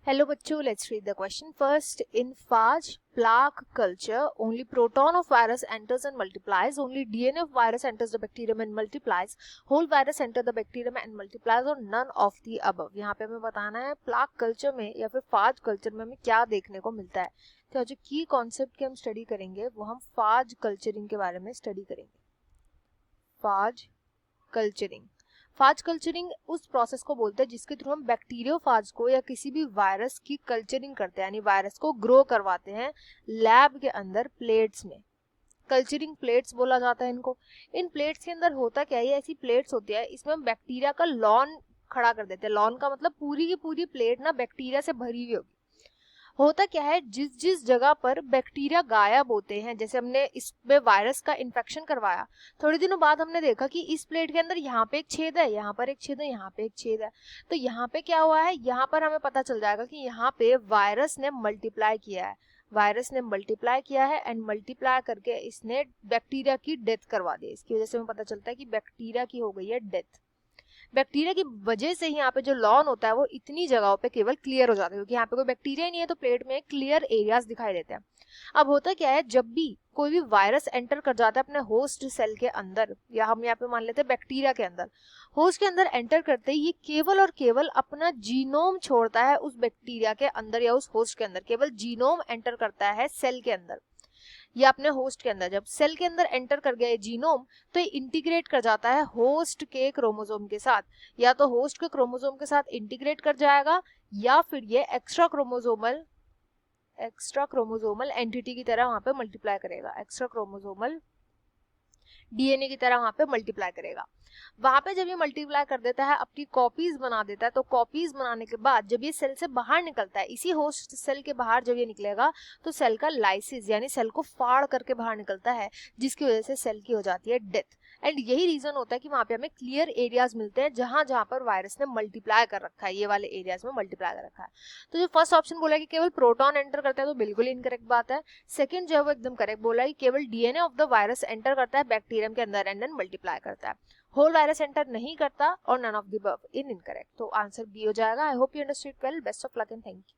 Hello बच्चों, let's read the question. First, in phage plaque culture, only proton of virus enters and multiplies. Only DNA of virus enters the bacterium and multiplies. Whole virus enter the bacterium and multiplies, or none of the above. यहाँ पे हमें बताना है plaque culture में या फिर फाज culture में हमें क्या देखने को मिलता है. तो जो की कॉन्सेप्ट की हम स्टडी करेंगे वो हम फाज कल्चरिंग के बारे में स्टडी करेंगे. फाज कल्चरिंग. फाज कल्चरिंग उस प्रोसेस को बोलते हैं जिसके थ्रू हम बैक्टीरियोफाज को या किसी भी वायरस की कल्चरिंग करते हैं, यानी वायरस को ग्रो करवाते हैं लैब के अंदर प्लेट्स में. कल्चरिंग प्लेट्स बोला जाता है इनको. इन प्लेट्स के अंदर होता क्या है, ऐसी प्लेट्स होती है, इसमें हम बैक्टीरिया का लॉन खड़ा कर देते हैं. लॉन का मतलब पूरी की पूरी प्लेट ना बैक्टीरिया से भरी हुई होगी. होता क्या है, जिस जिस जगह पर बैक्टीरिया गायब होते हैं, जैसे हमने इसमें वायरस का इन्फेक्शन करवाया, थोड़े दिनों बाद हमने देखा कि इस प्लेट के अंदर यहाँ पे एक छेद है, यहाँ पर एक छेद है, यहाँ पे एक छेद है. तो यहाँ पे क्या हुआ है, यहाँ पर हमें पता चल जाएगा कि यहाँ पे वायरस ने मल्टीप्लाई किया है. वायरस ने मल्टीप्लाई किया है एंड मल्टीप्लाई करके इसने बैक्टीरिया की डेथ करवा दी. इसकी वजह से हमें पता चलता है कि बैक्टीरिया की हो गई है डेथ. बैक्टीरिया की वजह से ही यहाँ पे जो लॉन होता है वो इतनी जगहों पे केवल क्लियर हो जाता है, क्योंकि यहाँ पे कोई बैक्टीरिया ही नहीं है तो प्लेट में क्लियर एरियाज दिखाई देते हैं. अब होता क्या है, जब भी कोई भी वायरस एंटर कर जाता है अपने होस्ट सेल के अंदर, या हम यहाँ पे मान लेते हैं बैक्टीरिया के अंदर, होस्ट के अंदर एंटर करते ही ये केवल और केवल अपना जीनोम छोड़ता है उस बैक्टीरिया के अंदर या उस होस्ट के अंदर. केवल जीनोम एंटर करता है सेल के अंदर या अपने होस्ट के अंदर. जब सेल के अंदर एंटर कर गया जीनोम तो ये इंटीग्रेट कर जाता है होस्ट के क्रोमोसोम के साथ. या तो होस्ट के क्रोमोसोम के साथ इंटीग्रेट कर जाएगा या फिर ये एक्स्ट्रा क्रोमोसोमल एंटिटी की तरह वहां पे मल्टीप्लाई करेगा. एक्स्ट्रा क्रोमोसोमल डीएनए की तरह वहां पे मल्टीप्लाई करेगा. वहां पे जब ये मल्टीप्लाई कर देता है, अपनी कॉपीज बना देता है, तो कॉपीज बनाने के बाद जब ये सेल से बाहर निकलता है, इसी होस्ट सेल के बाहर जब ये निकलेगा तो सेल का लाइसिस यानी सेल को फाड़ करके बाहर निकलता है, जिसकी वजह से सेल की हो जाती है डेथ. एंड यही रीजन होता है कि वहां पे हमें क्लियर एरियाज मिलते हैं जहां जहां पर वायरस ने मल्टीप्लाई कर रखा है, ये वाले एरियाज में मल्टीप्लाई कर रखा है. तो जो फर्स्ट ऑप्शन बोला है कि केवल प्रोटॉन एंटर करता है, तो बिल्कुल इनकरेक्ट बात है. सेकंड जो है वो एकदम करेक्ट बोला है कि केवल DNA of the virus enter करता है बैक्टीरियम के अंदर एंड देन मल्टीप्लाई करता है. होल वायरस एंटर नहीं करता और none of the above. Incorrect. तो आंसर बी हो जाएगा. I hope you understood well. Best of luck and thank you.